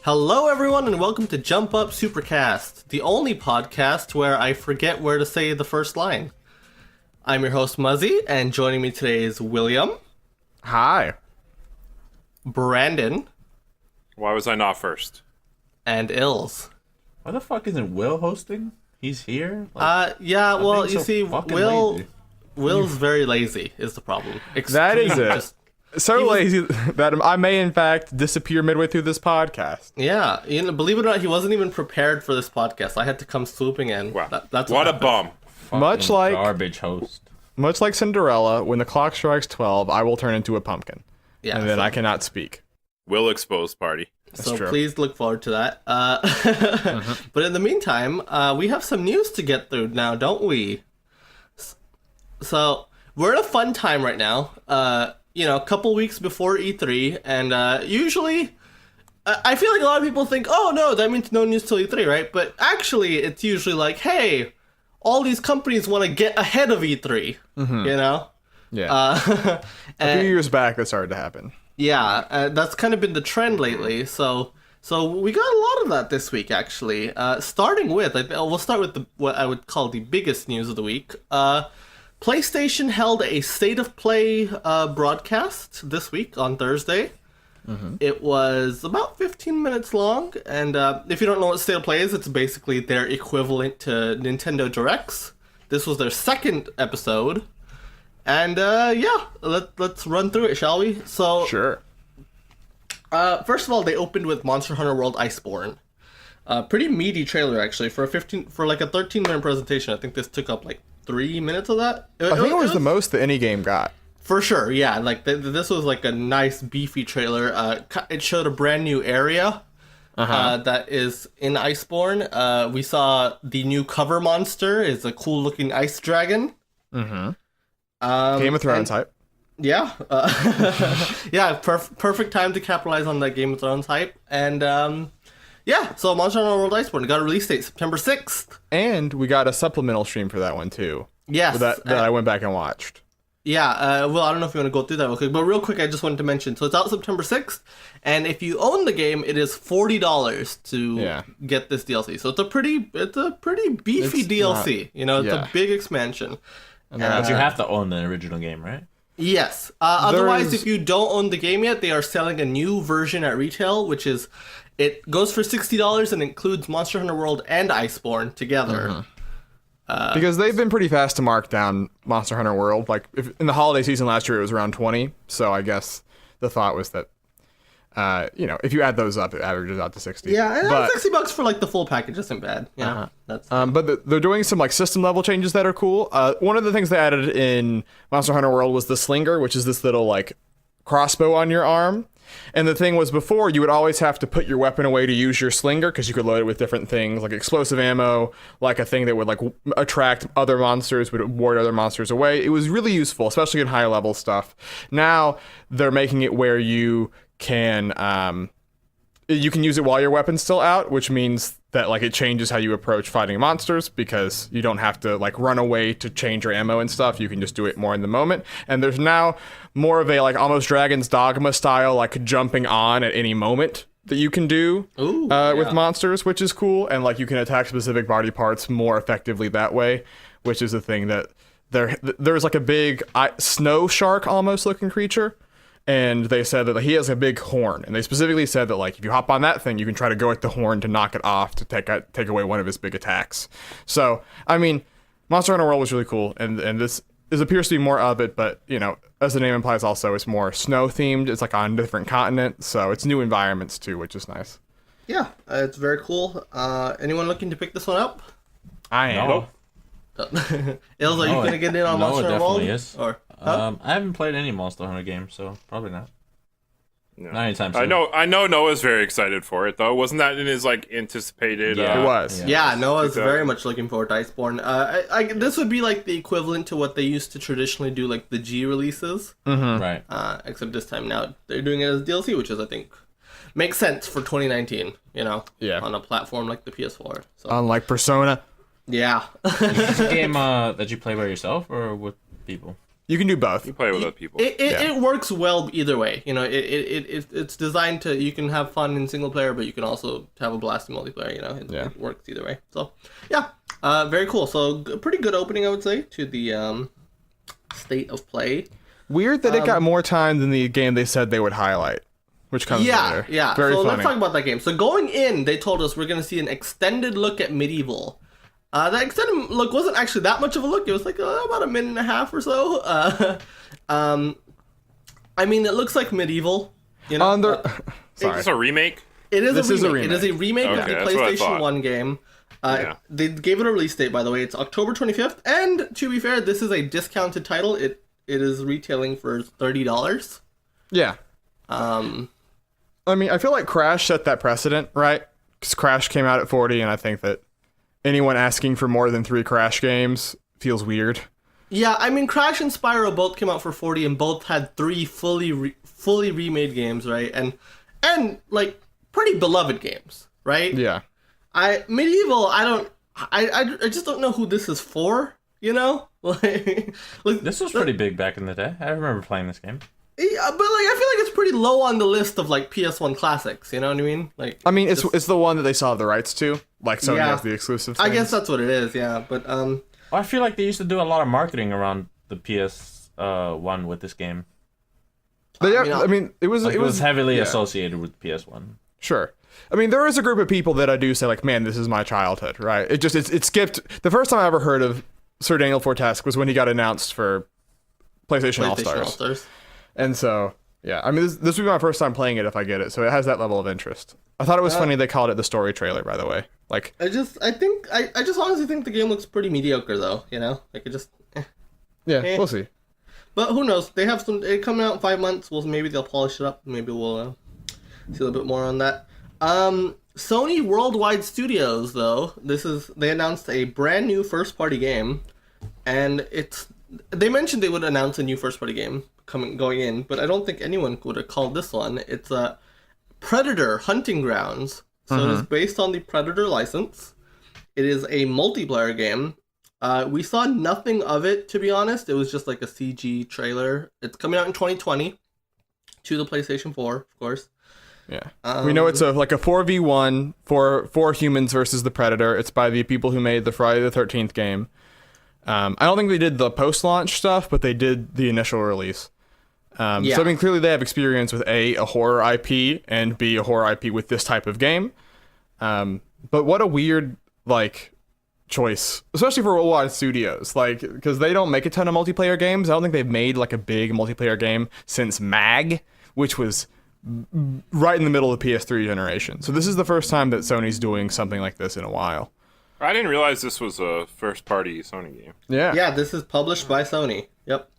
Hello, everyone, and welcome to Up Supercast, the only podcast where I forget where to say the first line. I'm your host, Muzzy, and joining me today is William. Hi. Brandon. Why was I not first? And Ills. Why the fuck isn't Will hosting? He's here? Well, you see, Will's very lazy, is the problem. That is it. So lazy that I may, in fact, disappear midway through this podcast. Yeah, believe it or not, he wasn't even prepared for this podcast. I had to come swooping in. Wow. That's what a bum. Much like garbage host. Much like Cinderella, when the clock strikes 12, I will turn into a pumpkin. Yeah, and then I cannot speak. Will exposed party. So true. Please look forward to that. But in the meantime, we have some news to get through now, don't we? So we're in a fun time right now. A couple weeks before E3, and usually, I feel like a lot of people think, oh no, that means no news till E3, right? But actually, it's usually like, hey, all these companies want to get ahead of E3, Yeah. A few years back, that started to happen. Yeah, that's kind of been the trend lately, so we got a lot of that this week, actually. Starting with, we'll start with what I would call the biggest news of the week. PlayStation held a State of Play broadcast this week on Thursday. Mm-hmm. It was about 15 minutes long, and if you don't know what State of Play is, it's basically their equivalent to Nintendo Directs. This was their second episode, and let's run through it, shall we? So, sure. First of all, they opened with Monster Hunter World Iceborne. Pretty meaty trailer, actually, for a 13-minute presentation. I think this took up like 3 minutes of that. I think it was the most that any game got. For sure, yeah. Like this was like a nice beefy trailer. It showed a brand new area that is in Iceborne. We saw the new cover monster is a cool looking ice dragon. Mm-hmm. Game of Thrones hype. Yeah, perfect time to capitalize on that Game of Thrones hype. And so Monster Hunter World Iceborne got a release date September 6th. And we got a supplemental stream for that one, too. Yes. That I went back and watched. Yeah, well, I don't know if you want to go through that real quick, but real quick, I just wanted to mention, so it's out September 6th, and if you own the game, it is $40 to get this DLC. So it's a pretty beefy DLC, it's a big expansion. But you have to own the original game, right? Yes. Otherwise, if you don't own the game yet, they are selling a new version at retail, which is, it goes for $60 and includes Monster Hunter World and Iceborne together. Mm-hmm. Because they've been pretty fast to mark down Monster Hunter World. Like, in the holiday season last year, it was around 20. So I guess the thought was that, if you add those up, it averages out to 60. Yeah, and $60 for like the full package isn't bad. Yeah, but they're doing some like system level changes that are cool. One of the things they added in Monster Hunter World was the Slinger, which is this little like crossbow on your arm. And the thing was, before, you would always have to put your weapon away to use your Slinger, because you could load it with different things, like explosive ammo, like a thing that would like attract other monsters, would ward other monsters away. It was really useful, especially in high level stuff. Now they're making it where you can use it while your weapon's still out, which means that like it changes how you approach fighting monsters, because you don't have to like run away to change your ammo and stuff. You can just do it more in the moment. And there's now more of a like almost Dragon's Dogma style like jumping on at any moment that you can do with monsters, which is cool. And like you can attack specific body parts more effectively that way, which is a thing that there's like a big snow shark almost looking creature. And they said that he has a big horn, and they specifically said that like if you hop on that thing, you can try to go at the horn to knock it off to take away one of his big attacks. So I mean, Monster Hunter World was really cool, and this appears to be more of it, but as the name implies, also it's more snow themed. It's like on a different continent, so it's new environments too, which is nice. Yeah, it's very cool. Anyone looking to pick this one up? I am. No. Ills, are you gonna get in on Monster Hunter World? No, it definitely is. Or I haven't played any Monster Hunter games, so probably not. No. Not anytime soon. I know Noah's very excited for it, though. Wasn't that in his like anticipated? Yeah, it was. Yeah, Noah's very much looking forward to Iceborne. This would be like the equivalent to what they used to traditionally do, like the G releases. Mm-hmm. Right. Except this time now they're doing it as DLC, which is I think makes sense for 2019. On a platform like the PS4. So. Unlike Persona. Yeah. Is this a game that you play by yourself or with people? You can do both. You play with other people. It works well either way. You know, it's designed to, you can have fun in single player, but you can also have a blast in multiplayer. You know, it works either way. So yeah, very cool. So pretty good opening, I would say, to the state of play. Weird that it got more time than the game they said they would highlight, which comes later. Yeah. Very so funny. let's talk about that game. So going in, they told us we're going to see an extended look at Medieval. That extended look wasn't actually that much of a look. It was like about a minute and a half or so. I mean, it looks like Medieval. You know, Is this a remake? It is This a is a remake. It is a remake of Okay, the that's what I PlayStation thought. 1 game. Yeah. They gave it a release date, by the way. It's October 25th. And to be fair, this is a discounted title. It is retailing for $30. Yeah. I mean, I feel like Crash set that precedent, right? Because Crash came out at 40, and I think that anyone asking for more than 3 Crash games feels weird. Yeah, I mean, Crash and Spyro both came out for 40, and both had 3 fully remade games, right? And like pretty beloved games, right? Yeah. Medieval, I just don't know who this is for. You know, like This was pretty big back in the day. I remember playing this game. Yeah, but like I feel like it's pretty low on the list of like PS1 classics. You know what I mean? Like, I mean, it's the one that they still have the rights to. Like, Sony has the exclusive things. I guess that's what it is. Yeah, but I feel like they used to do a lot of marketing around the PS1 with this game. I mean, it was heavily associated with PS1. Sure. I mean, there is a group of people that I do say, like, man, this is my childhood, right? It skipped. The first time I ever heard of Sir Daniel Fortesque was when he got announced for PlayStation All-Stars. And so, yeah, I mean, this would be my first time playing it if I get it, so it has that level of interest. I thought it was funny they called it the story trailer, by the way. Like, I just honestly think the game looks pretty mediocre, though. You know, like it just. We'll see. But who knows? They have it coming out in 5 months. Well, maybe they'll polish it up. Maybe we'll see a little bit more on that. Sony Worldwide Studios, though, they announced a brand new first-party game, and they mentioned they would announce a new first-party game going in, but I don't think anyone would have called this one. It's Predator Hunting Grounds. So it is based on the Predator license. It is a multiplayer game. We saw nothing of it, to be honest. It was just like a CG trailer. It's coming out in 2020 to the PlayStation 4, of course. Yeah. We know it's like a 4v1 for humans versus the Predator. It's by the people who made the Friday the 13th game. I don't think they did the post-launch stuff, but they did the initial release. So, I mean, clearly they have experience with A, a horror IP, and B, a horror IP with this type of game. But what a weird, like, choice, especially for Worldwide Studios, like, because they don't make a ton of multiplayer games. I don't think they've made, like, a big multiplayer game since MAG, which was right in the middle of the PS3 generation. So this is the first time that Sony's doing something like this in a while. I didn't realize this was a first-party Sony game. Yeah, this is published by Sony. Yep.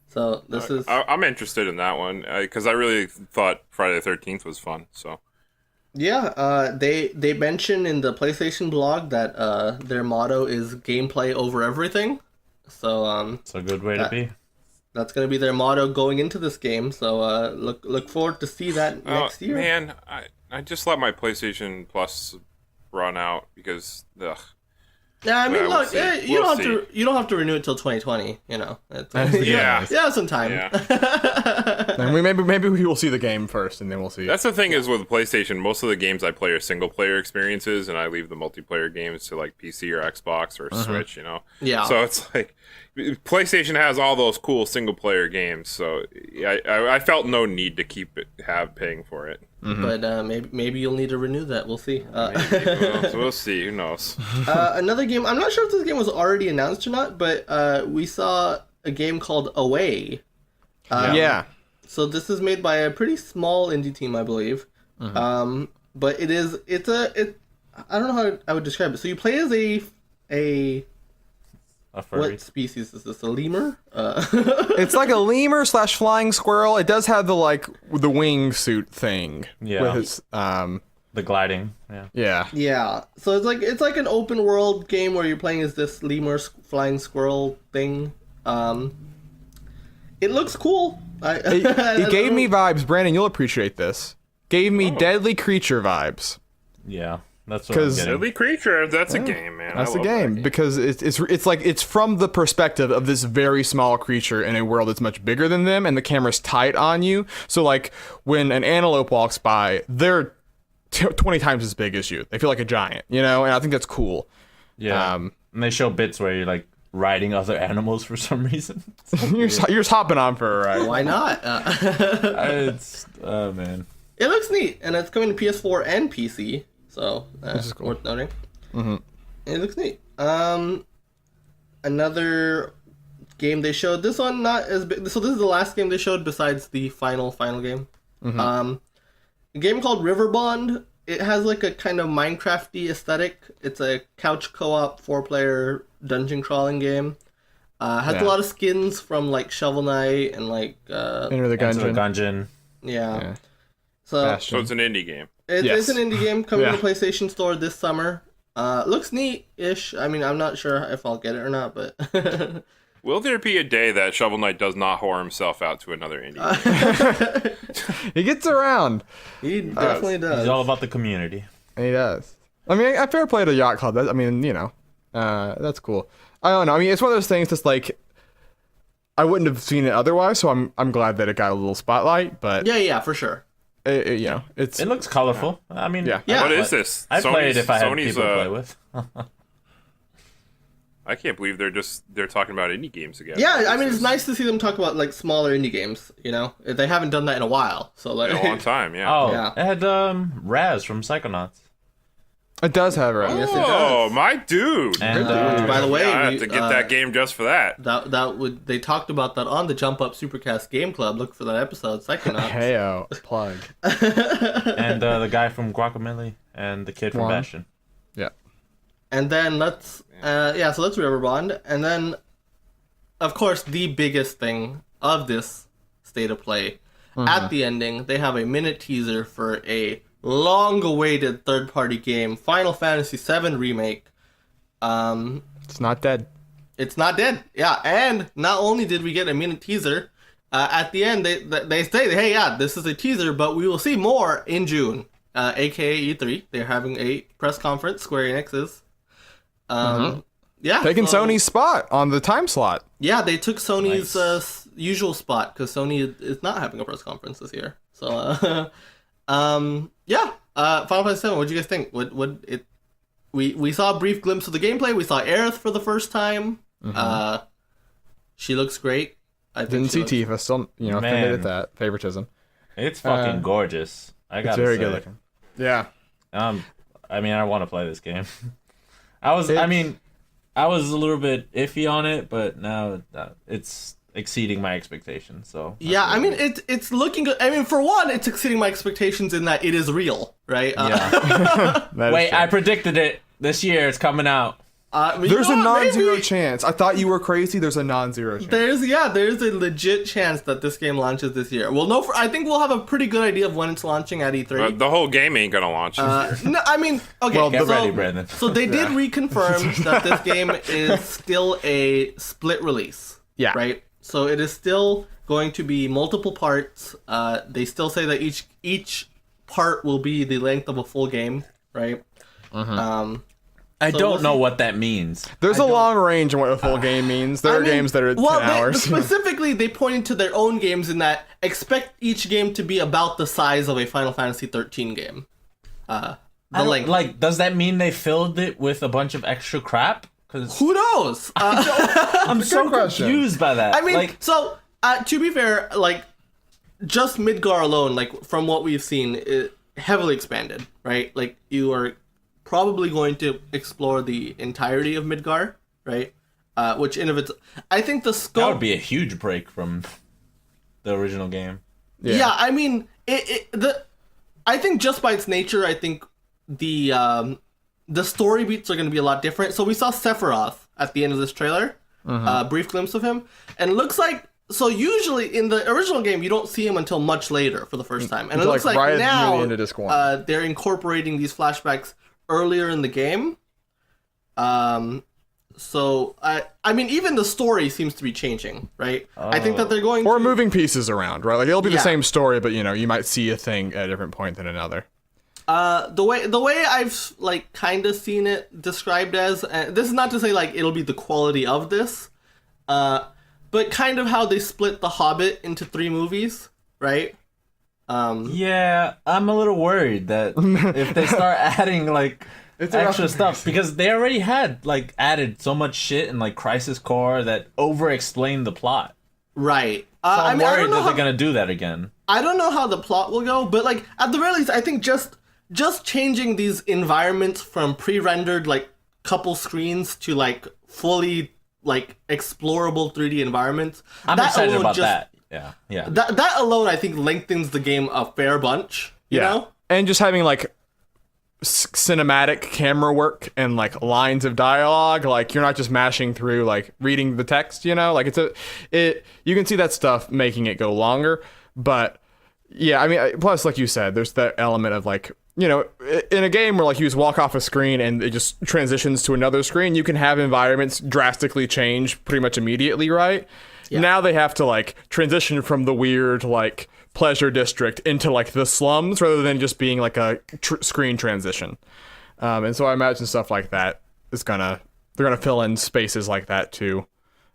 So this is... I'm interested in that one, because I really thought Friday the 13th was fun, so... Yeah, they mention in the PlayStation blog that their motto is gameplay over everything. So It's a good way to be. That's going to be their motto going into this game. So look forward to see that next year. Man, I just let my PlayStation Plus run out because Yeah, I mean, we'll look, see. you don't have to renew it till 2020. You know, Yeah. you have some time. Yeah. And maybe we will see the game first, and then we'll see. That's the thing is with PlayStation, most of the games I play are single player experiences, and I leave the multiplayer games to like PC or Xbox or Switch. You know. Yeah. So it's like PlayStation has all those cool single player games, so I felt no need to paying for it. But maybe you'll need to renew that. We'll see. We'll see. Who knows? Another game. I'm not sure if this game was already announced or not, but we saw a game called Away. Yeah. So this is made by a pretty small indie team, I believe. But it's I don't know how I would describe it. So you play as a furry. what species is this? A lemur? It's like a lemur / flying squirrel. It does have the wingsuit thing. Yeah. With its, The gliding. Yeah. yeah. Yeah. So it's like an open world game where you're playing as this lemur flying squirrel thing. It looks cool. It gave me vibes, Brandon, you'll appreciate this. Gave me Deadly Creature vibes. Yeah. That's what I'm 'Cause- getting. Silly creature. That's a game, man. That's I the love that game because it's like it's from the perspective of this very small creature in a world that's much bigger than them, and the camera's tight on you. So like when an antelope walks by, they're 20 times as big as you. They feel like a giant, you know, and I think that's cool. Yeah. Um, And they show bits where you're like riding other animals for some reason. you're just hopping on for a ride. Why not? It's oh man. It looks neat, and it's coming to PS4 and PC, so is cool. worth noting. Mm-hmm. It looks neat. Another game they showed. This one not as big. So this is the last game they showed besides the final game. A game called Riverbond. It has like a kind of Minecraft-y aesthetic. It's a couch co-op 4-player dungeon crawling game. Has a lot of skins from like Shovel Knight and like Enter the Enter the Gungeon. Gungeon. yeah. So Bastion. So it's an indie game. it's an indie game coming Yeah. to the PlayStation Store this summer. Looks neat-ish. I mean, I'm not sure if I'll get it or not, but Will there be a day that Shovel Knight does not whore himself out to another indie game? He gets around. he definitely does. It's all about the community. He does. I mean, I fair play to Yacht Club. I mean, you know, that's cool. I don't know. I mean, it's one of those things that's like, I wouldn't have seen it otherwise, so I'm glad that it got a little spotlight. But Yeah, for sure. you know, it's It looks colorful. I mean, Yeah. Yeah. What is this? I'd play it if I had Sony's, people to play with. I can't believe they're talking about indie games again. Yeah, I mean, it's nice to see them talk about like smaller indie games. You know, they haven't done that in a while. So like, In a long time, yeah. Oh, Yeah. it had Raz from Psychonauts. it does have right. Yes, it Oh, does. my dude! And Which, by the way, I have we, to get that game just for that. that would they talked about that on the Jump Up Supercast Game Club. Look for that episode. Psychonauts. Heyo, plug. and the guy from Guacamelee and the kid from Juan. Bastion. Yeah. And then let's so that's Riverbond, and then of course the biggest thing of this state of play at the ending, they have a minute teaser for a long-awaited third-party game, Final Fantasy VII remake. It's not dead. It's not dead. Yeah, and not only did we get a minute teaser, at the end they say, hey, yeah, this is a teaser, but we will see more in June, aka E3. They're having a press conference. Square Enix is. Yeah, Taking so- Sony's spot on the time slot. Yeah, they took Sony's usual spot because Sony is not having a press conference this year. So, Final Fantasy VII. What do you guys think? We saw a brief glimpse of the gameplay. We saw Aerith for the first time. She looks great. I think Didn't she see looks- Tifa. Still, you know, Man. committed that favoritism. It's fucking gorgeous. I It's gotta very say. good looking. Yeah. I mean, I want to play this game. I was a little bit iffy on it, but now it's exceeding my expectations. So Yeah, I mean it's looking good. I mean, for one, it's exceeding my expectations in that it is real, right? yeah. That is Wait, true. I predicted it this year. It's coming out. You There's know a what, non-zero maybe chance. I thought you were crazy. There's a non-zero chance. There's a legit chance that this game launches this year. Well, no, I think we'll have a pretty good idea of when it's launching at E3. The whole game ain't gonna launch this year. No, I mean, okay. Well, Get so, ready, Brandon. So they did reconfirm that this game is still a split release. Yeah. Right. So it is still going to be multiple parts. They still say that each part will be the length of a full game. Right. I So don't we'll know see. what that means. There's a long range in what a full game means. There I are mean, games that are 10 hours. Specifically, they pointed to their own games in that expect each game to be about the size of a Final Fantasy 13 game. The length. Like, does that mean they filled it with a bunch of extra crap? Because Who knows? I'm so question. confused by that. I mean, like, so to be fair, like just Midgar alone, like from what we've seen, it heavily expanded, right? Like you are probably going to explore the entirety of Midgar, right? Which in of its, I think the that scope. would be a huge break from the original game. Yeah, I mean, I think just by its nature, I think the story beats are going to be a lot different. So we saw Sephiroth at the end of this trailer, brief glimpse of him, and it looks like. So usually in the original game, you don't see him until much later for the first time, and it Until, looks like, like right at the now end of disc one. they're incorporating these flashbacks earlier in the game. So I mean, even the story seems to be changing, right? I think that they're going Or to, moving pieces around, right? Like it'll be the Yeah. same story, but you know, you might see a thing at a different point than another. The way I've like kind of seen it described as, this is not to say like it'll be the quality of this, but kind of how they split The Hobbit into 3 movies, right? Yeah, I'm a little worried that if they start adding like extra stuff, because they already had like added so much shit in like Crisis Core that over-explained the plot. Right. So I'm worried I don't know that they're gonna do that again. I don't know how the plot will go, but like at the very least, I think just changing these environments from pre-rendered like couple screens to like fully like explorable 3D environments. I'm excited about that. Yeah. That alone, I think, lengthens the game a fair bunch. You know? And just having like cinematic camera work and like lines of dialogue, like you're not just mashing through like reading the text, you know, like you can see that stuff making it go longer. But yeah, I mean, plus like you said, there's that element of like, you know, in a game where like you just walk off a screen and it just transitions to another screen, you can have environments drastically change pretty much immediately, right? Yeah. Now they have to like transition from the weird like pleasure district into like the slums rather than just being like a screen transition. And so I imagine stuff like that is they're gonna fill in spaces like that too.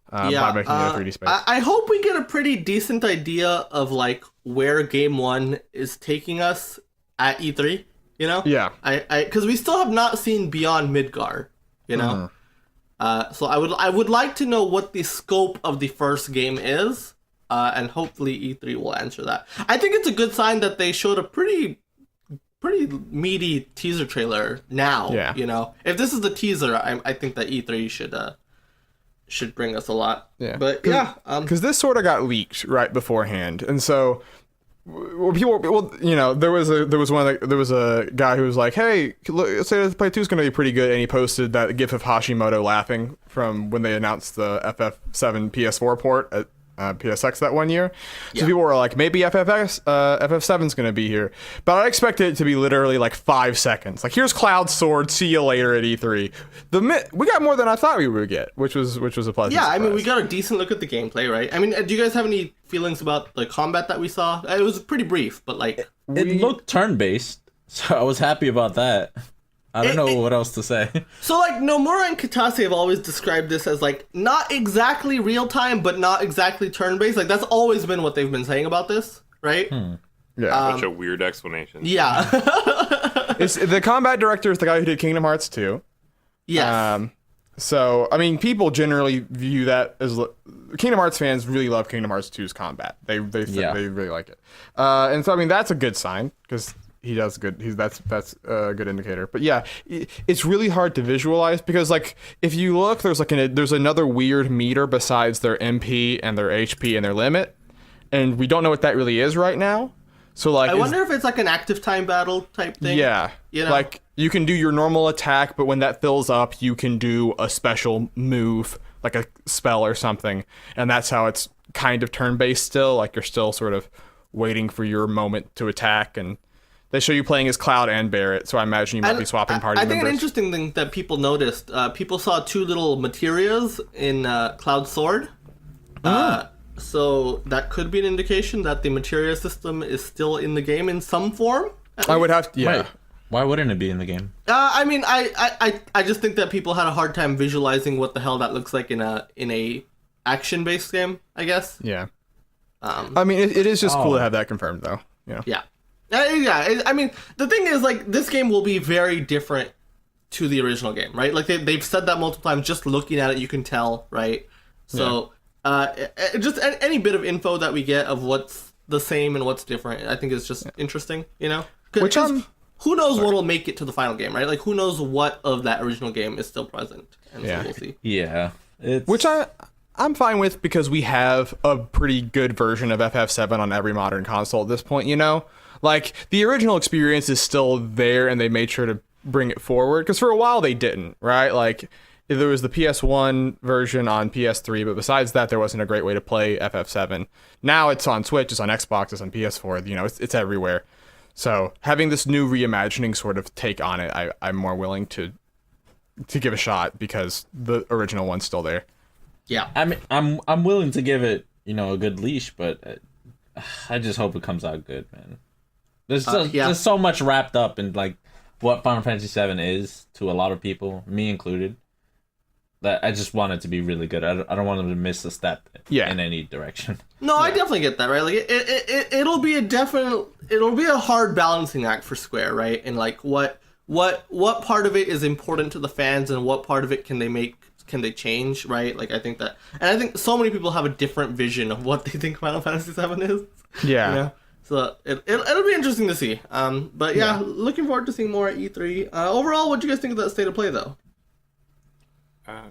By making it a 3D space. I hope we get a pretty decent idea of like where Game 1 is taking us at E3. You know? Yeah. Because we still have not seen Beyond Midgar. You know. So I would like to know what the scope of the first game is, and hopefully E3 will answer that. I think it's a good sign that they showed a pretty meaty teaser trailer now. Yeah. You know, if this is the teaser, I think that E3 should bring us a lot. Yeah. But yeah, because this sort of got leaked right beforehand, and so. Well, you know, there was a guy who was like, "Hey, look, say Play 2 is going to be pretty good," and he posted that gif of Hashimoto laughing from when they announced the FF7 PS4 port at PSX that one year. So people were like, maybe FF7 is going to be here, but I expected it to be literally like 5 seconds. Like, here's Cloud Sword. See you later at E3. We got more than I thought we would get, which was a pleasant surprise. I mean, we got a decent look at the gameplay, right? I mean, do you guys have any feelings about the combat that we saw? It was pretty brief, but like it looked turn-based, so I was happy about that. I don't know what else to say. So, like, Nomura and Katase have always described this as, like, not exactly real-time, but not exactly turn-based. Like, that's always been what they've been saying about this, right? Yeah. Such a weird explanation. Yeah. The combat director is the guy who did Kingdom Hearts 2. Yes. So, I mean, people generally view that as... Kingdom Hearts fans really love Kingdom Hearts 2's combat. They really like it. And so, I mean, that's a good sign, because... he does good. That's a good indicator. But yeah, it's really hard to visualize because like if you look, there's another weird meter besides their MP and their HP and their limit, and we don't know what that really is right now. So like, I wonder if it's like an active time battle type thing. Yeah, you know? Like you can do your normal attack, but when that fills up, you can do a special move, like a spell or something, and that's how it's kind of turn-based still. Like you're still sort of waiting for your moment to attack and. They show you playing as Cloud and Barrett, so I imagine you might be swapping party members. I think an interesting thing that people noticed, people saw 2 little materias in Cloud Sword. So that could be an indication that the materia system is still in the game in some form. I would have to, yeah. Wait, why wouldn't it be in the game? I mean, I just think that people had a hard time visualizing what the hell that looks like in a action-based game, I guess. Yeah. I mean, it is just cool to have that confirmed, though. Yeah. Yeah. I mean, the thing is, like, this game will be very different to the original game, right? Like, they've said that multiple times. Just looking at it, you can tell, right? So, just any bit of info that we get of what's the same and what's different, I think is just interesting, you know? Because who knows what'll make it to the final game, right? Like, who knows what of that original game is still present? And so we'll see. Yeah. Which I'm fine with because we have a pretty good version of FF7 on every modern console at this point, you know? Like, the original experience is still there, and they made sure to bring it forward. Because for a while, they didn't, right? Like, there was the PS1 version on PS3, but besides that, there wasn't a great way to play FF7. Now it's on Switch, it's on Xbox, it's on PS4, you know, it's everywhere. So, having this new reimagining sort of take on it, I'm more willing to give a shot, because the original one's still there. Yeah. I mean, I'm willing to give it, you know, a good leash, but I just hope it comes out good, man. There's so much wrapped up in like what Final Fantasy VII is to a lot of people, me included, that I just want it to be really good. I don't want them to miss a step in any direction. No, I definitely get that, right? Like it'll be a hard balancing act for Square, right? And like what part of it is important to the fans and what part of it can they change, right? Like I think so many people have a different vision of what they think Final Fantasy VII is. Yeah. You know? So it'll be interesting to see. But yeah, looking forward to seeing more at E3. Overall, what do you guys think of that state of play, though?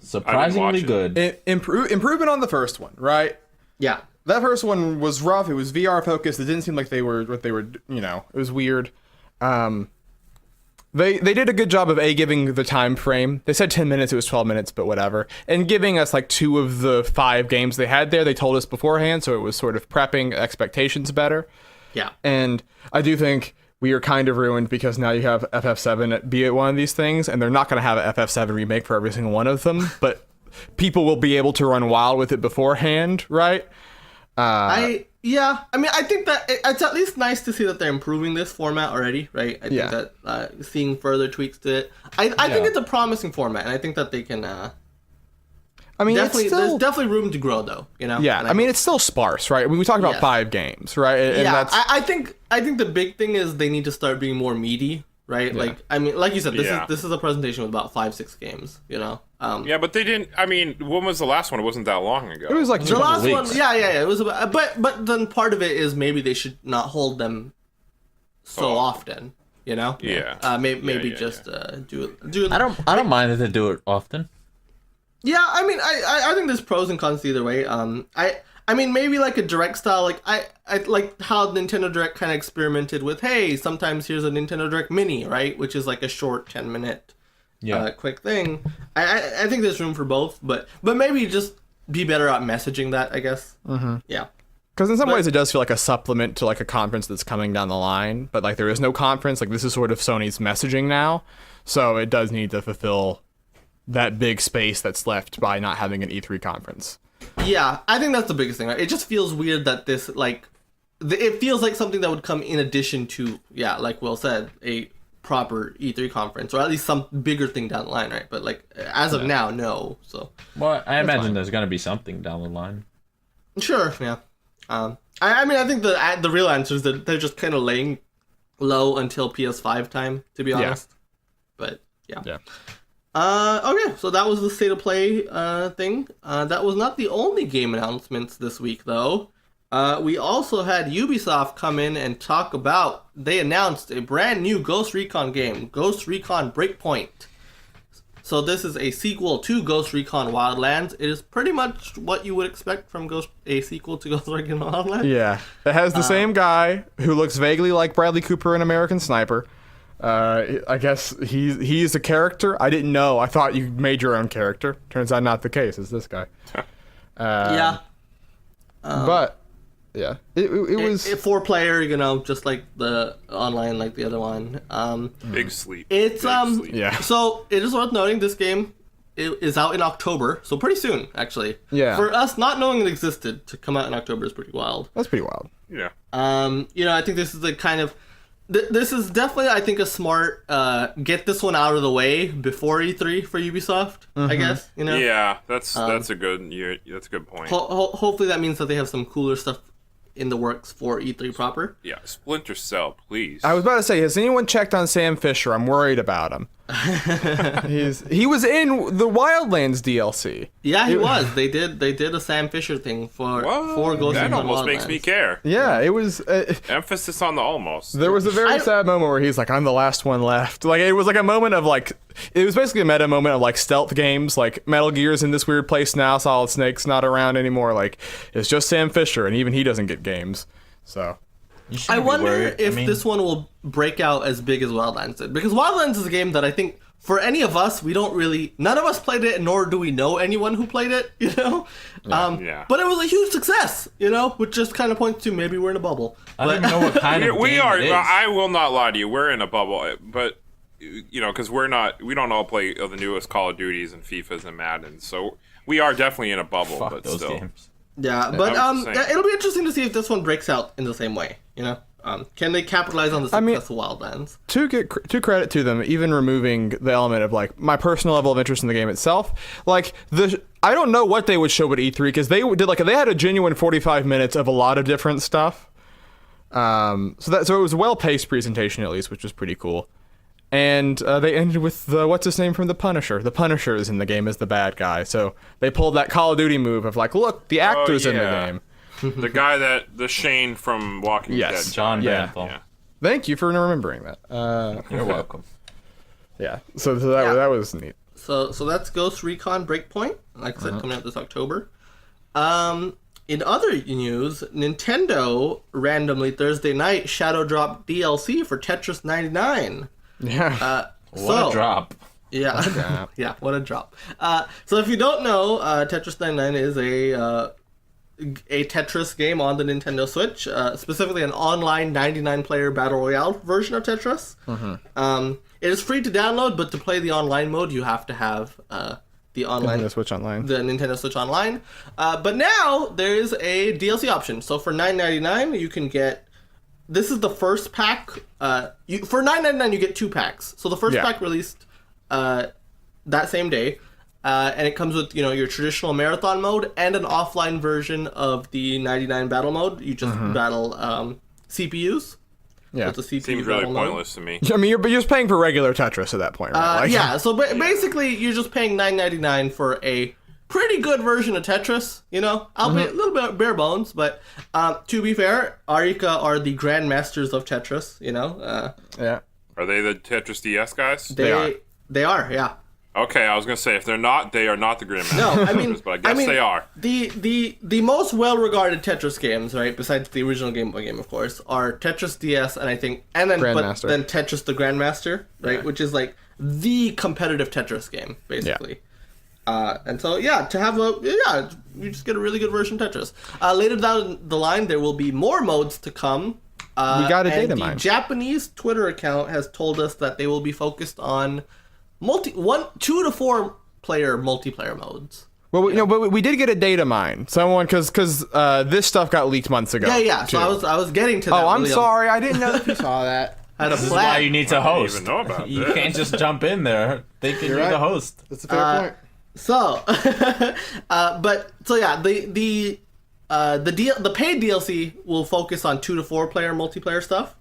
Surprisingly good. Improvement on the first one, right? Yeah. That first one was rough. It was VR focused. It didn't seem like they were what they were. It was weird. They did a good job of giving the time frame. They said 10 minutes. It was 12 minutes, but whatever. And giving us like 2 of the 5 games they had there. They told us beforehand, so it was sort of prepping expectations better. Yeah. And I do think we are kind of ruined because now you have FF7 be at one of these things, and they're not going to have an FF7 remake for every single one of them, but people will be able to run wild with it beforehand, right? I think that it's at least nice to see that they're improving this format already, right? I think that seeing further tweaks to it, I think it's a promising format, and I think that they can. There's definitely room to grow, though. Yeah, it's still sparse, right? I mean, we talked about 5 games, right? And that's... I think the big thing is they need to start being more meaty, right? Yeah. Like you said, this is a presentation with about 5-6 games, but they didn't. When was the last one? It wasn't that long ago. It was like the last weeks. One. Yeah. It was about, but then part of it is maybe they should not hold them so often, Yeah. Maybe just do it. I don't mind if they do it often. Yeah, I think there's pros and cons either way. Maybe like a direct style, like I like how Nintendo Direct kind of experimented with, hey, sometimes here's a Nintendo Direct Mini, right, which is like a short 10-minute, quick thing. I think there's room for both, but maybe just be better at messaging that, I guess. Mm-hmm. Yeah. Because in some ways it does feel like a supplement to like a conference that's coming down the line, but like there is no conference. Like this is sort of Sony's messaging now, so it does need to fulfill that big space that's left by not having an E3 conference. Yeah, I think that's the biggest thing, right? It just feels weird that this, it feels like something that would come in addition to, like Will said, a proper E3 conference, or at least some bigger thing down the line, right? But, as of now, no, so... Well, I imagine there's going to be something down the line. Sure, yeah. I think the real answer is that they're just kind of laying low until PS5 time, to be honest. But, yeah. Okay, so that was the state of play thing. That was not the only game announcements this week, though. We also had Ubisoft come in and talk about, they announced a brand new Ghost Recon game, Ghost Recon Breakpoint. So this is a sequel to Ghost Recon Wildlands. It is pretty much what you would expect from a sequel to Ghost Recon Wildlands. Yeah, it has the same guy who looks vaguely like Bradley Cooper in American Sniper. I guess he's a character. I didn't know. I thought you made your own character. Turns out not the case. It's this guy. But yeah, it was 4-player. Just like the online, like the other one. Big sleep. It's sleep. Yeah. So it is worth noting this game is out in October, so pretty soon actually. Yeah. For us not knowing it existed to come out in October is pretty wild. That's pretty wild. Yeah. I think this is the kind of. This is definitely, I think, a smart get this one out of the way before E3 for Ubisoft. I guess Yeah, that's a good point. Hopefully, that means that they have some cooler stuff in the works for E3 proper. Yeah, Splinter Cell, please. I was about to say, has anyone checked on Sam Fisher? I'm worried about him. He was in the Wildlands DLC. Yeah, he was. They did a Sam Fisher thing for Ghost That Recon almost Wildlands. makes me care. Yeah, it was Emphasis on the almost. There was a very sad moment where he's like, I'm the last one left. Like it was like a moment of it was basically a meta moment of stealth games, like Metal Gear's in this weird place now, Solid Snake's not around anymore. Like it's just Sam Fisher, and even he doesn't get games. So I wonder if this one will break out as big as Wildlands did. Because Wildlands is a game that I think, for any of us, none of us played it, nor do we know anyone who played it, But it was a huge success, which just kind of points to maybe we're in a bubble. I don't even know what kind of we game are. it is. I will not lie to you. We're in a bubble, but, because we don't all play the newest Call of Duties and FIFAs and Maddens, so we are definitely in a bubble, Fuck but those still. games. Yeah, but it'll be interesting to see if this one breaks out in the same way, Can they capitalize on the success of Wildlands? To credit to them, even removing the element of like my personal level of interest in the game itself, like I don't know what they would show at E3 because they had a genuine 45 minutes of a lot of different stuff. So it was a well-paced presentation at least, which was pretty cool. And they ended with what's his name from The Punisher. The Punisher is in the game as the bad guy, so they pulled that Call of Duty move of like, look, the actor's in the game. The guy the Shane from Walking Dead. John Bernthal. Yeah. Thank you for remembering that. You're welcome. Yeah, so that was neat. So that's Ghost Recon Breakpoint, like I said, coming out this October. In other news, Nintendo randomly Thursday night shadow dropped DLC for Tetris 99. Yeah. What a drop. Yeah. Yeah, what a drop. So if you don't know, Tetris 99 is a Tetris game on the Nintendo Switch, specifically an online 99-player battle royale version of Tetris. It is free to download, but to play the online mode, you have to have the online Nintendo Switch Online. The Nintendo Switch Online. But now there is a DLC option. So for $9.99, you can get. This is the first pack. For $9.99, you get 2 packs. So the first pack released that same day. And it comes with, your traditional marathon mode and an offline version of the 99 battle mode. You just battle CPUs. Yeah. So it's a CPU Seems really battle pointless to me. I mean, you're just paying for regular Tetris at that point, right? Yeah, so basically you're just paying $9.99 for a pretty good version of Tetris, albeit a little bit bare bones, but to be fair, Arika are the grandmasters of Tetris, Yeah. Are they the Tetris DS guys? They are, yeah. Okay, I was gonna say if they're not, they are not the Grandmasters. No, I mean, but I guess they are. The most well-regarded Tetris games, right, besides the original Game Boy game, of course, are Tetris DS and then Tetris the Grandmaster, right, which is like the competitive Tetris game, basically. And so to have you just get a really good version of Tetris. Later down the line, there will be more modes to come. We got a data mine. The Japanese Twitter account has told us that they will be focused on 2 to 4 player multiplayer modes. Well, but we did get a data mine. Someone, because this stuff got leaked months ago. Yeah. Too. So I was getting to that. Oh, I'm sorry. I didn't know that you saw that. Had a This is why you need to host. I didn't even know about You that. can't just jump in there thinking you're the host. That's a fair point. So, the paid DLC will focus on 2 to 4 player multiplayer stuff.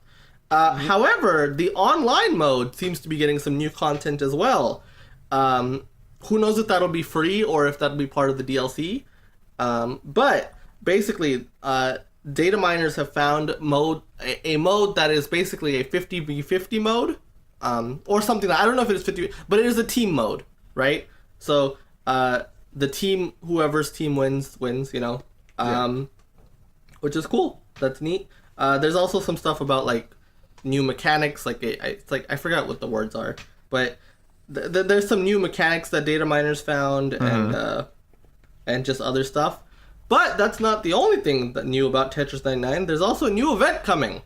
However, the online mode seems to be getting some new content as well. Who knows if that'll be free or if that'll be part of the DLC. But basically, data miners have found a mode that is basically a 50v50 mode, or something. I don't know if it is 50, but it is a team mode, right? So the team, whoever's team wins, which is cool. That's neat. There's also some stuff about like new mechanics, it's like I forgot what the words are, but there's some new mechanics that data miners found, and just other stuff. But that's not the only thing that new about Tetris 99. There's also a new event coming,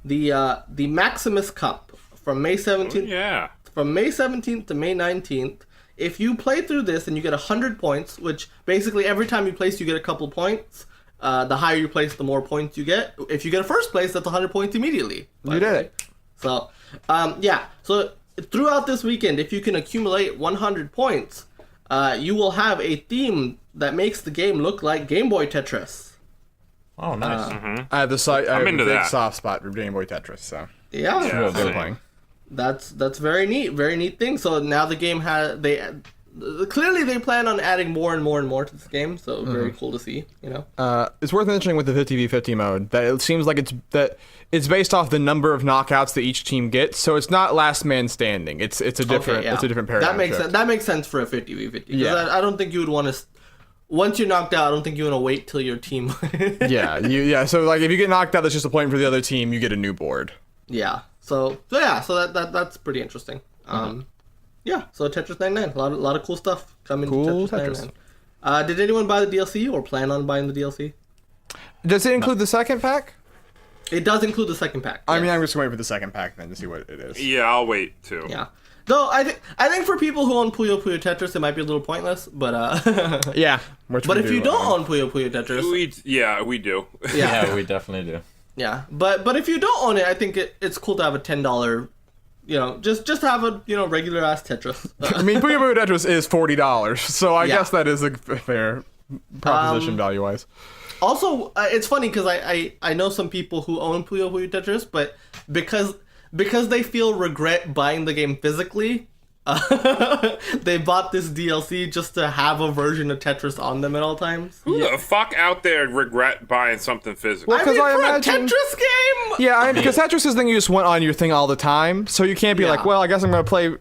the Maximus Cup from May 17th. Oh, yeah. From May 17th to May 19th. If you play through this and you get 100 points, which basically every time you place you get a couple points. The higher you place, the more points you get. If you get a first place, that's 100 points immediately. You did it. So, So throughout this weekend, if you can accumulate 100 points, you will have a theme that makes the game look like Game Boy Tetris. Oh, nice. I have I'm a into big that. soft spot for Game Boy Tetris, so Yeah. still playing. That's very neat thing. So now the game clearly they plan on adding more and more to this game, so very cool to see, It's worth mentioning with the 50v50 mode that it seems like it's based off the number of knockouts that each team gets, so it's not last man standing. It's a different paradigm. That makes sense for a 50v50. Yeah. I don't think you would want to. Once you're knocked out, I don't think you want to wait till your team. So like if you get knocked out, that's just a point for the other team. You get a new board. Yeah. So that's pretty interesting. So Tetris 99, a lot of cool stuff coming to Tetris 99. Did anyone buy the DLC or plan on buying the DLC? Does it include the second pack? It does include the second pack. I yes. mean, I'm just waiting for the second pack then to see what it is. Yeah, I'll wait too. Yeah. Though I think for people who own Puyo Puyo Tetris, it might be a little pointless. But Yeah. But if you don't own Puyo Puyo Tetris, We do. Yeah, we definitely do. Yeah, but if you don't own it, I think it's cool to have a $10, just have a regular ass Tetris. I mean, Puyo Puyo Tetris is $40, so I guess that is a fair proposition value wise. Also, it's funny because I know some people who own Puyo Puyo Tetris, but because they feel regret buying the game physically, they bought this DLC just to have a version of Tetris on them at all times. Who the fuck out there regret buying something physical? Well, because I imagine a Tetris game. Yeah, because Tetris is the thing you just want on your thing all the time, so you can't be like, well, I guess I'm gonna play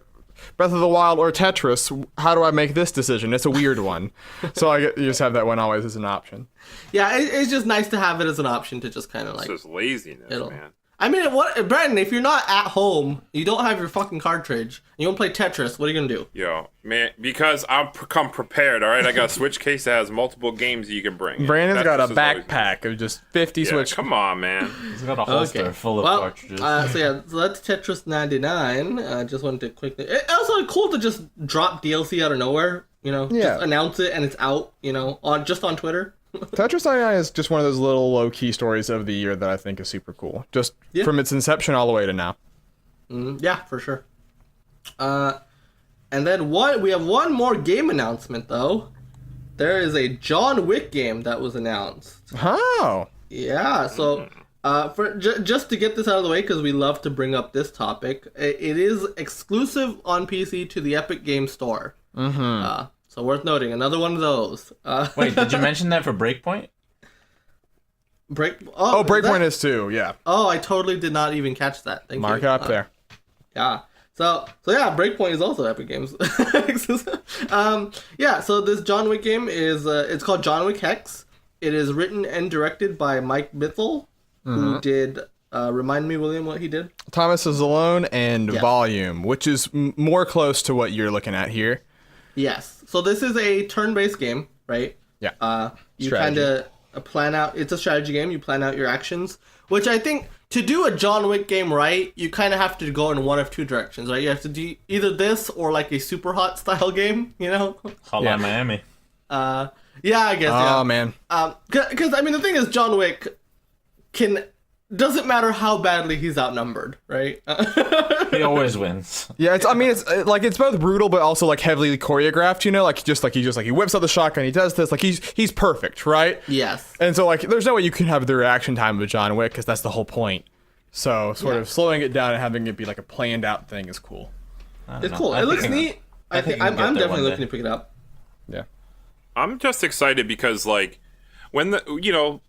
Breath of the Wild or Tetris. How do I make this decision? It's a weird one. So you just have that one always as an option. Yeah, it's just nice to have it as an option to just kind of like. It's just laziness, man. I mean, Brandon, if you're not at home, you don't have your fucking cartridge, and you want to play Tetris, what are you going to do? Yo, man, because I'm come prepared, all right? I got a Switch case that has multiple games you can bring. Brandon's got a backpack of just 50 Switch. Come on, man. He's got a holster full of cartridges. So that's Tetris 99. Just wanted to quickly... It's also cool to just drop DLC out of nowhere, just announce it, and it's out, on Twitter. Tetris 99 is just one of those little low-key stories of the year that I think is super cool. Just from its inception all the way to now. Yeah, for sure. And then we have one more game announcement, though. There is a John Wick game that was announced. Oh. Yeah, so just to get this out of the way, because we love to bring up this topic, it is exclusive on PC to the Epic Game Store. Mm-hmm. So worth noting, another one of those. Wait, did you mention that for Breakpoint? Breakpoint is too, yeah. Oh, I totally did not even catch that. Thank you. Mark it up there. Yeah. So yeah, Breakpoint is also Epic Games. So this John Wick game is it's called John Wick Hex. It is written and directed by Mike Bithell, who did remind me, William, what he did? Thomas is Alone and Volume, which is more close to what you're looking at here. Yes. So this is a turn-based game, right? Yeah. You kind of plan out... It's a strategy game. You plan out your actions, which I think to do a John Wick game right, you kind of have to go in one of two directions, right? You have to do either this or like a Super Hot style game, Hotline Miami. Yeah, I guess. Oh, man. Because, I mean, the thing is, John Wick doesn't matter how badly he's outnumbered, right? He always wins. Yeah, it's both brutal but also like heavily choreographed, he whips out the shotgun, he does this, like he's perfect, right? Yes. And so like there's no way you can have the reaction time of John Wick because that's the whole point. So sort of slowing it down and having it be like a planned out thing is cool. It's cool. It looks neat. I'm definitely looking to pick it up. Yeah. I'm just excited because like when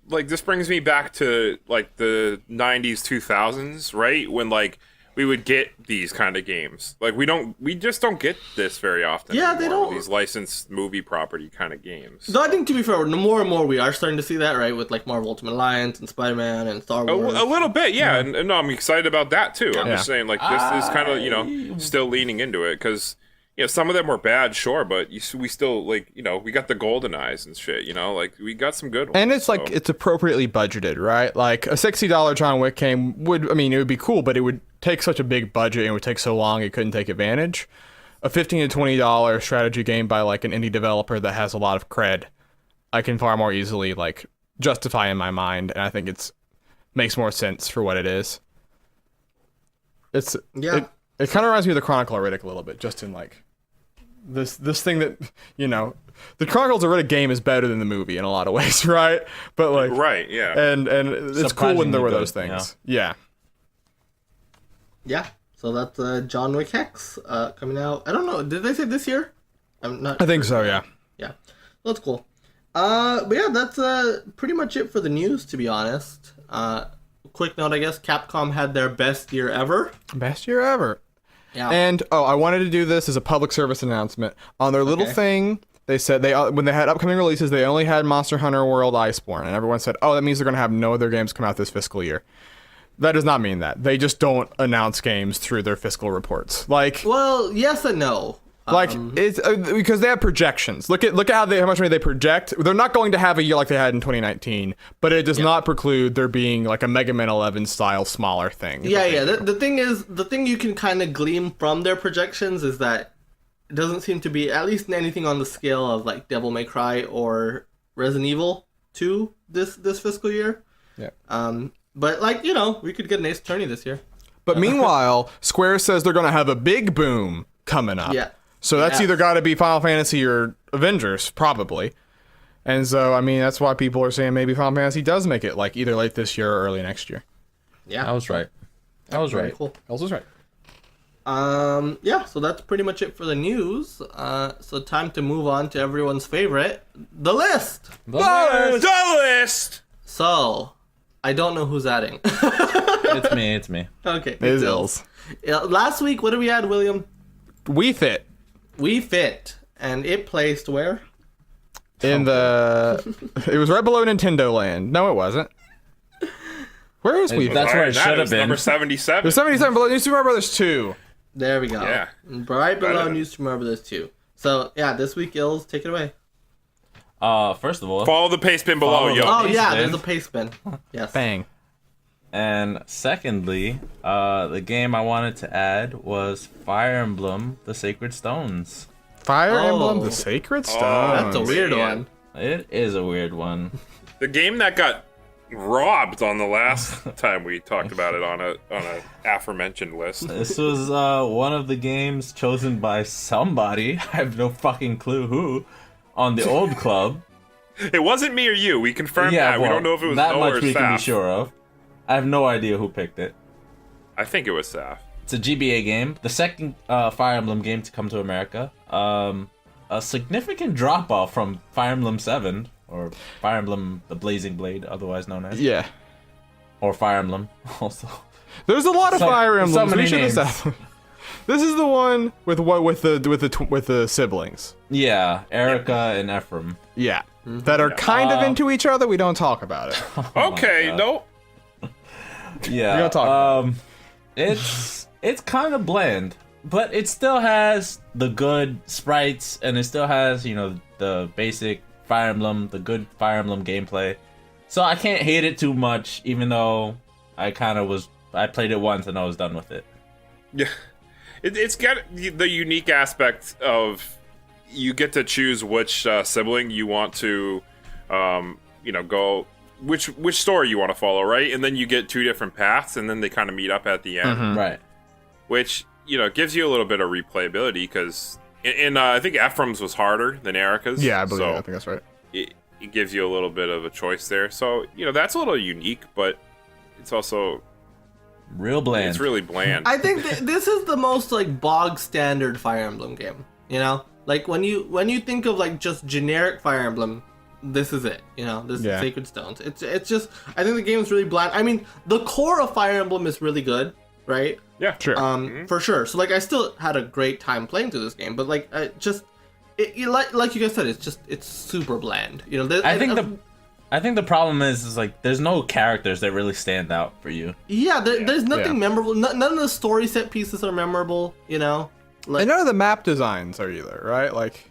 this brings me back to like the 90s 2000s, right? When like we would get these kind of games. Like we just don't get this very often. Yeah, anymore, they don't. These licensed movie property kind of games. Though I think, to be fair, the more and more we are starting to see that, right? With like Marvel Ultimate Alliance and Spider-Man and Star Wars. A little bit, yeah. And no, I'm excited about that too. I'm just saying, like, this is kind of, still leaning into it because, some of them were bad, sure, but we still, like, we got the Golden Eyes and shit, like, we got some good ones. And it's like, it's appropriately budgeted, right? Like, a $60 John Wick game it would be cool, but it would take such a big budget and it would take so long it couldn't take advantage. A $15 to $20 strategy game by, like, an indie developer that has a lot of cred, I can far more easily, like, justify in my mind, and I think makes more sense for what it is. It kind of reminds me of the Chronicle of Riddick a little bit, just in, like, this thing that, the Chronicles of Riddick game is better than the movie in a lot of ways, right? But like, right, yeah, and it's cool when there were those things, yeah. So that's John Wick Hex coming out. I don't know. Did they say this year? I'm not. I think so. Yeah. Yeah, that's cool. But yeah, that's pretty much it for the news. To be honest, quick note, I guess Capcom had their best year ever. Best year ever. Yeah. And I wanted to do this as a public service announcement on their little thing. They said when they had upcoming releases, they only had Monster Hunter World Iceborne, and everyone said, "Oh, that means they're going to have no other games come out this fiscal year." That does not mean that. They just don't announce games through their fiscal reports. Like, well, yes and no. It's because they have projections. Look at how much money they project. They're not going to have a year like they had in 2019, but it does not preclude there being like a Mega Man 11 style smaller thing. Yeah. The thing you can kind of glean from their projections is that it doesn't seem to be at least anything on the scale of like Devil May Cry or Resident Evil 2 this fiscal year. Yeah. But like we could get an Ace Attorney this year. But meanwhile, Square says they're going to have a big boom coming up. Yeah. So that's Yeah. either got to be Final Fantasy or Avengers, probably. And so, I mean, that's why people are saying maybe Final Fantasy does make it, like, either late this year or early next year. Yeah, I was right. I was very right. cool. Elsa's right. Yeah, so that's pretty much it for the news. So time to move on to everyone's favorite, the list. The list! So, I don't know who's adding. It's me. Okay. It is Ills. Last week, what did we add, William? We Fit. We Fit, and it placed where? In the... It was right below Nintendo Land. No, it wasn't. Where is We Fit? That's where it should have was been. number 77. There's 77 below New Super Mario Brothers 2. There we go. Yeah. Right below Better. New Super Mario Brothers 2. So, yeah, this week, Ills, take it away. First of all, Follow the paste bin below, Follow yo. the- Oh, Paste yeah, bin. there's a paste bin. Yes. Bang. and secondly, the game I wanted to add was Fire Emblem: The Sacred Stones. Fire Oh. Emblem, the Sacred Stone. That's a weird man. one. It is a weird one. The game that got robbed on the last time we talked about it on a aforementioned list. This was one of the games chosen by somebody. I have no fucking clue who. On the old club. It wasn't me or you. We confirmed Yeah, that. well, We don't know if it was that Noah much or we can be Saf. sure of. I have no idea who picked it. I think it was Saf. It's a GBA game, the second Fire Emblem game to come to America. A significant drop off from Fire Emblem 7, or Fire Emblem: The Blazing Blade, otherwise known as, Yeah. or Fire Emblem also. There's a lot of So- Fire so Emblems. many We should names. establish. This is the one with the siblings. Yeah, Erica and Ephraim. Yeah. That are kind of into each other. We don't talk about it. Okay, God. no. Yeah, We're gonna talk about it's kind of bland, but it still has the good sprites, and it still has the basic Fire Emblem, the good Fire Emblem gameplay. So I can't hate it too much, even though I played it once and I was done with it. Yeah. It's got the unique aspect of you get to choose which sibling you want to, go which story you want to follow, right? And then you get two different paths, and then they kind of meet up at the end, Right. which gives you a little bit of replayability because, I think Ephraim's was harder than Erica's. Yeah, I believe so I think that's right. it gives you a little bit of a choice there. So that's a little unique, but it's also Real bland. it's really bland. I think this is the most like bog standard Fire Emblem game. Like when you think of like just generic Fire Emblem, this is it. This Yeah. is Sacred Stones. It's just I think the game is really bland. I mean, the core of Fire Emblem is really good, right? yeah, Sure. For sure. So like I still had a great time playing through this game, but like like you guys said, it's super bland. I think the problem is like there's no characters that really stand out for you. Yeah, there's nothing Yeah. memorable. None of the story set pieces are memorable. Like, And none of the map designs are either, right? Like,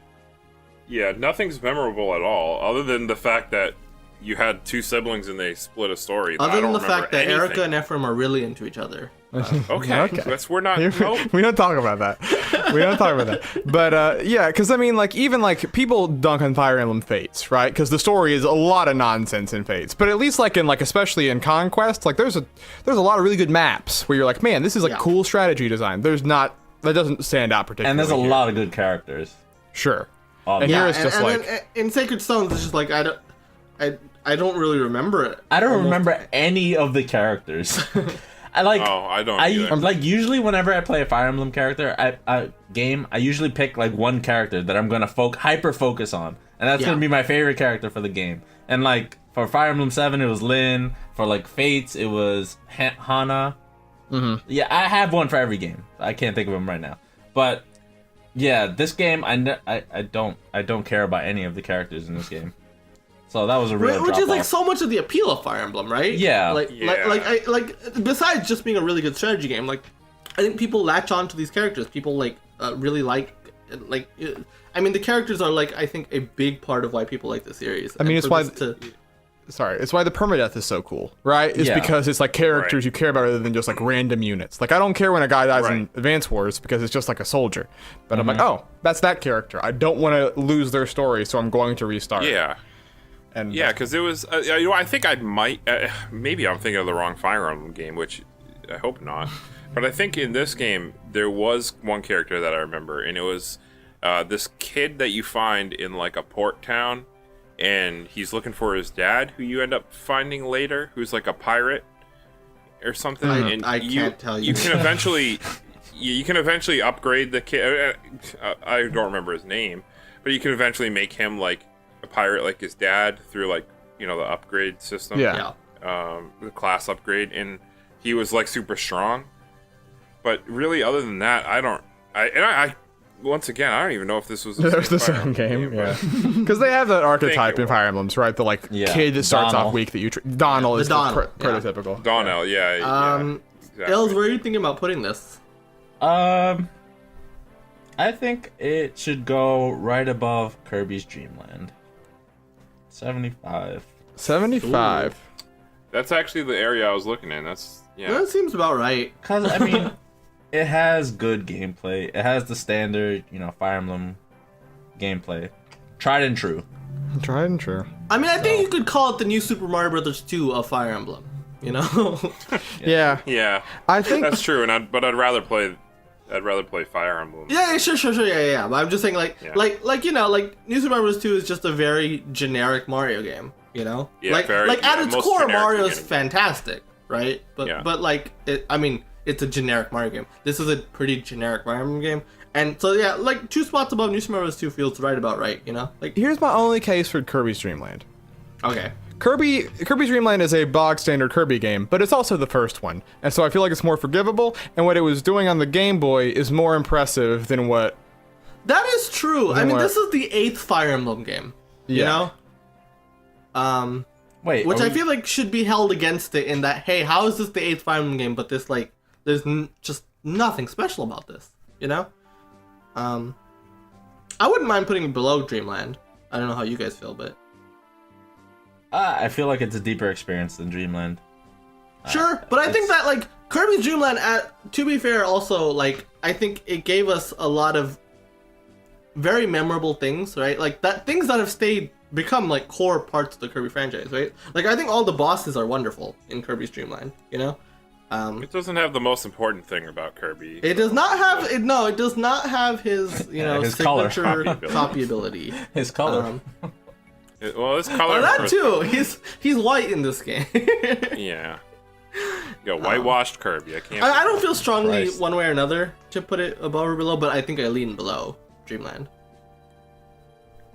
Yeah, nothing's memorable at all, other than the fact that you had two siblings and they split a story. I other than don't the fact that remember Erica anything. and Ephraim are really into each other. Okay, we're not. Nope. we don't talk about that. We don't talk about that. But yeah, because I mean, like even like people dunk on Fire Emblem Fates, right? Because the story is a lot of nonsense in Fates. But at least like especially in Conquest, like there's a lot of really good maps where you're like, man, this is like Yeah. cool strategy design. That doesn't stand out particularly. And there's a here. lot of good characters. Sure. Oh, And yeah. here it's just and like then in Sacred Stones, it's just like I don't really remember it. I don't remember any of the characters. I don't either. like usually whenever I play a Fire Emblem character, I usually pick like one character that I'm gonna hyper focus on, and that's Yeah. gonna be my favorite character for the game. And like for Fire Emblem 7, it was Lyn. For like Fates, it was Hana. Mm-hmm. Yeah, I have one for every game. I can't think of them right now, but yeah, this game I don't care about any of the characters in this game. So that was a real Which is like drop-off. so much of the appeal of Fire Emblem, right? Yeah. Like besides just being a really good strategy game, like I think people latch on to these characters. People really like. I mean, the characters are like I think a big part of why people like the series. I mean, And it's for why. this Sorry, it's why the permadeath is so cool, right? It's Yeah. because it's like characters Right. you care about rather than just like random units. Like I don't care when a guy dies in Right. Advance Wars because it's just like a soldier. But I'm like, oh, that's that character. I don't want to lose their story, so I'm going to restart. Yeah, And Yeah, because it was. I think I might. Maybe I'm thinking of the wrong Fire Emblem game, which I hope not. But I think in this game there was one character that I remember, and it was this kid that you find in like a port town, and he's looking for his dad, who you end up finding later, who's like a pirate or something. And I can't tell you. You can eventually. You can eventually upgrade the kid. I don't remember his name, but you can eventually make him like a pirate, like his dad, through like the upgrade system. Yeah. The class upgrade, and he was like super strong. But really, other than that, I once again, I don't even know if this was the same game. Yeah, because they have that archetype in Fire Emblems, right? The kid that starts off weak that you Donald is the prototypical. Donnell, yeah. Exactly. Els, where are you thinking about putting this? I think it should go right above Kirby's Dream Land. 75. 75. That's actually the area I was looking in. That seems about right. Because, I mean, it has good gameplay. It has the standard, Fire Emblem gameplay. Tried and true. Tried and true. I mean, I think you could call it the new Super Mario Brothers 2 of Fire Emblem. Yeah. Yeah. I think that's true, but I'd rather play Fire Emblem. Yeah, sure, yeah. But I'm just saying, like New Super Mario Bros. 2 is just a very generic Mario game, Yeah, at its most core, generic Mario's game. fantastic, right? But it's a generic Mario game. This is a pretty generic Mario Emblem game, and so yeah, like 2 spots above New Super Mario Bros. 2 feels right about right, Like, here's my only case for Kirby's Dream Land. okay. Kirby's Dream Land is a bog standard Kirby game, but it's also the first one, and so I feel like it's more forgivable. And what it was doing on the Game Boy is more impressive than what. That is true. I mean, this is the 8th Fire Emblem game. You know. Wait, which I feel like should be held against it in that, hey, how is this the 8th Fire Emblem game, but this there's just nothing special about this. I wouldn't mind putting it below Dreamland. I don't know how you guys feel, but. I feel like it's a deeper experience than Dreamland. Sure, but I think that Kirby's Dream Land, to be fair, also I think it gave us a lot of very memorable things, right? Things that have become core parts of the Kirby franchise, right? I think all the bosses are wonderful in Kirby's Dream Land, It doesn't have the most important thing about Kirby. It does not have it does not have his his signature copyability. His color. His color. That too. He's white in this game. Yeah. Whitewashed Kirby. I don't feel strongly one way or another to put it above or below, but I think I lean below Dreamland.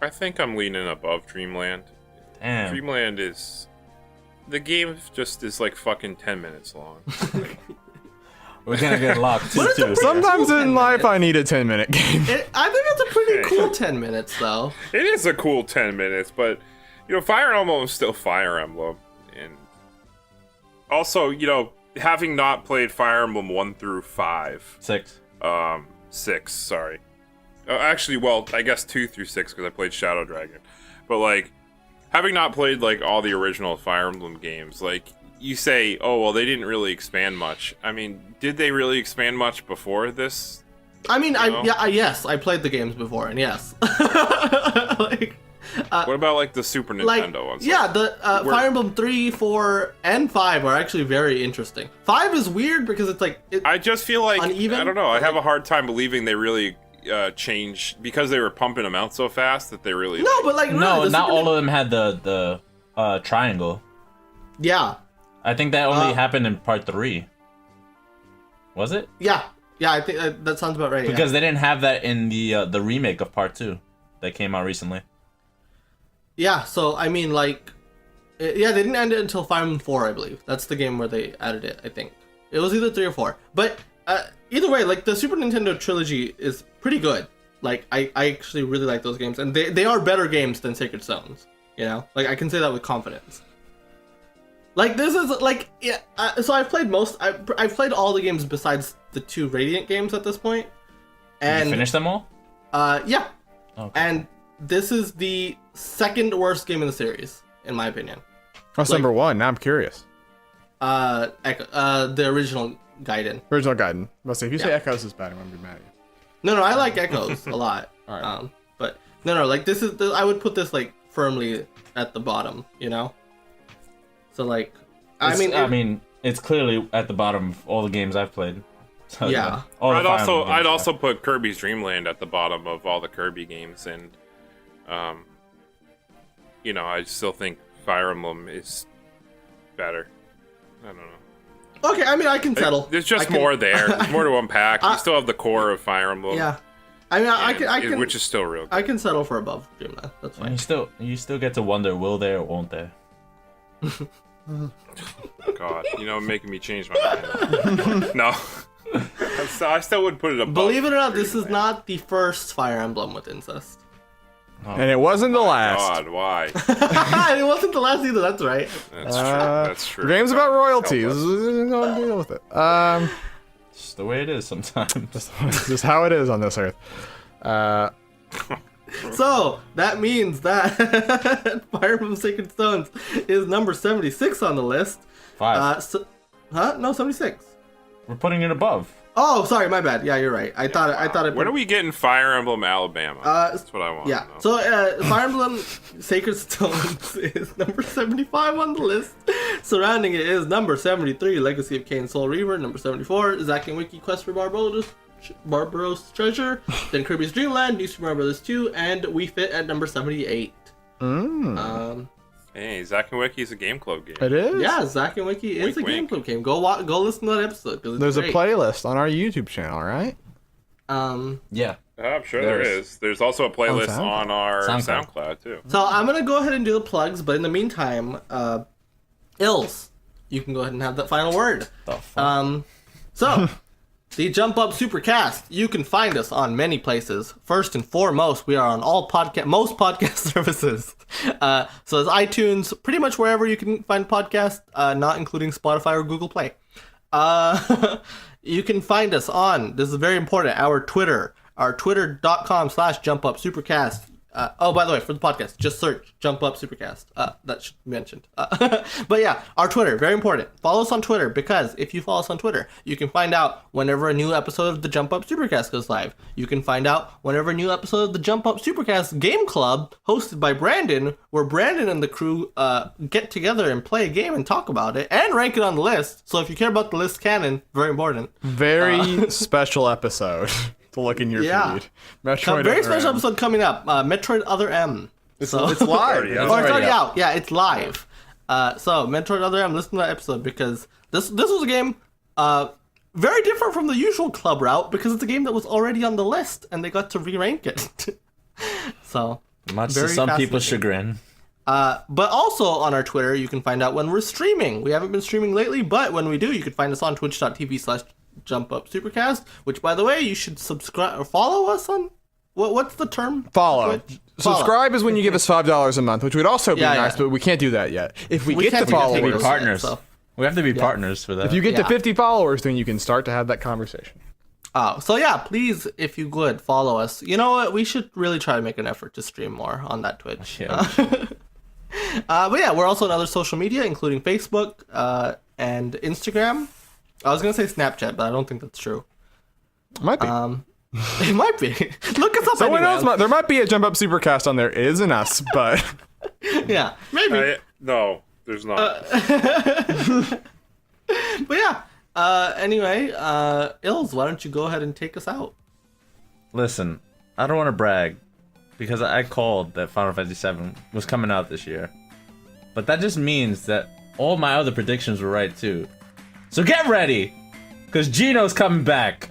I think I'm leaning above Dreamland. Damn. Dreamland is. The game just is fucking 10 minutes long. We're gonna get locked too. Sometimes in life, I need a 10-minute game. I think that's a pretty cool 10 minutes, though. It is a cool 10 minutes, but Fire Emblem is still Fire Emblem, and also having not played Fire Emblem 1 through 5, 6, 6, sorry. Actually, well, I guess 2 through 6 because I played Shadow Dragon, but having not played all the original Fire Emblem games, you say, oh, well, they didn't really expand much. I mean, did they really expand much before this? I mean, yes, I played the games before, and yes. What about the Super Nintendo ones? Yeah, the Fire Emblem 3, 4, and 5 are actually very interesting. 5 is weird because it's I just feel uneven. I don't know. I have a hard time believing they really changed because they were pumping them out so fast that they really. No, but no, not all of them had the triangle. Yeah. I think that only happened in part 3. Was it? Yeah, I think that sounds about right. Because they didn't have that in the remake of part 2 that came out recently. Yeah, so I mean, they didn't end it until Fire Emblem 4, I believe. That's the game where they added it. I think it was either 3 or 4. But either way, the Super Nintendo trilogy is pretty good. I actually really like those games, and they are better games than Sacred Stones. I can say that with confidence. This is so I've played I've played all the games besides the 2 Radiant games at this point. And did you finish them all? Yeah. Okay. And this is the second worst game in the series, in my opinion. What's number 1? Now I'm curious. The original Gaiden. Original Gaiden. Let's see. If you say Echoes is bad, I'm gonna be mad at you. No, I like Echoes a lot. All right. But no, this is I would put this firmly at the bottom, you know? So, like, I It's- mean, it's clearly at the bottom of all the games I've played. So, Yeah. all the I'd Fire Emblem I'd games, also put Kirby's Dream Land at the bottom of all the Kirby games, and you know, I still think Fire Emblem is better. I don't know. okay, I mean, I can settle. There's just I can- more there. There's more to unpack. You still have the core of Fire Emblem. Yeah. I mean, I can, which is still real good. I can settle for above Dreamland. That's fine. And you still get to wonder, will there or won't there? God, you know, making me change my mind. No. I still would put it above. Believe it or not, this is not the first Fire Emblem with incest. And it wasn't the last. God, why? It wasn't the last either. That's right. That's true. That's true. The game's about royalties. Help Don't deal with it. It's the way it is sometimes. It's just how it is on this earth. So that means that Fire Emblem Sacred Stones is number 76 on the list. 5. No, 76. We're putting it above. Oh, sorry, my bad. Yeah, you're right. I thought it. When are we getting Fire Emblem Alabama? That's what I want. Yeah. To know. So Fire Emblem Sacred Stones is number 75 on the list. Surrounding it is number 73, Legacy of Kain Soul Reaver. Number 74, Zack and Wiki Quest for Barbaros Treasure. Then Kirby's Dream Land, New Super Mario Bros. 2, and We Fit at number 78. Hey, Zack and Wiki is a Game Club game. It is? Yeah, Zack and Wiki is Wink, a Game wink. Club game. Go listen to that episode. 'Cause it's There's great. a playlist on our YouTube channel, right? Yeah. I'm sure there is. There's also a playlist SoundCloud. on our SoundCloud. SoundCloud too. So I'm gonna go ahead and do the plugs, but in the meantime, Ills, you can go ahead and have that final word. The fuck? So the Jump Up Supercast, you can find us on many places. First and foremost, we are on most podcast services. So it's iTunes, pretty much wherever you can find podcasts, not including Spotify or Google Play. You can find us on, this is very important, our Twitter, our twitter.com/jumpupsupercast. Oh, by the way, for the podcast, just search Jump Up Supercast. That should be mentioned. But yeah, our Twitter, very important. Follow us on Twitter, because if you follow us on Twitter, you can find out whenever a new episode of the Jump Up Supercast goes live. You can find out whenever a new episode of the Jump Up Supercast Game Club, hosted by Brandon, where Brandon and the crew get together and play a game and talk about it, and rank it on the list. So if you care about the list canon, very important. Very special episode to look in your Yeah. feed. Metroid Very Other special M. episode coming up, Metroid Other M. It's live. Already out. Or it's already out. Yeah, it's live. So Metroid Other M, listen to that episode, because this was a game very different from the usual club route, because it's a game that was already on the list and they got to re-rank it. So Much to very some people's fascinating. chagrin. but also on our Twitter, you can find out when we're streaming. We haven't been streaming lately, but when we do, you can find us on twitch.tv/jumpupsupercast, which, by the way, you should subscribe or follow us on. What's the term? Follow. Twitch? Subscribe is when you give us $5 a month, which would also be Yeah, nice, yeah. but we can't do that yet. If we get can't to do that. followers, We Be Followers, partners. so- We have to be partners for that. if you get to Yeah. 50 followers, then you can start to have that conversation. So yeah, please, if you would, follow us. You know what? We should really try to make an effort to stream more on that Twitch. Yeah. But yeah, we're also on other social media, including Facebook and Instagram. I was gonna say Snapchat, but I don't think that's true. Might be. It might be. Look us up. Someone anyway. else there might be a Jump Up Supercast on there. It isn't us, but Yeah, maybe. No, there's not. But yeah. Anyway, Ills, why don't you go ahead and take us out? Listen, I don't want to brag, because I called that Final Fantasy VII was coming out this year. But that just means that all my other predictions were right too. So get ready, because Gino's coming back.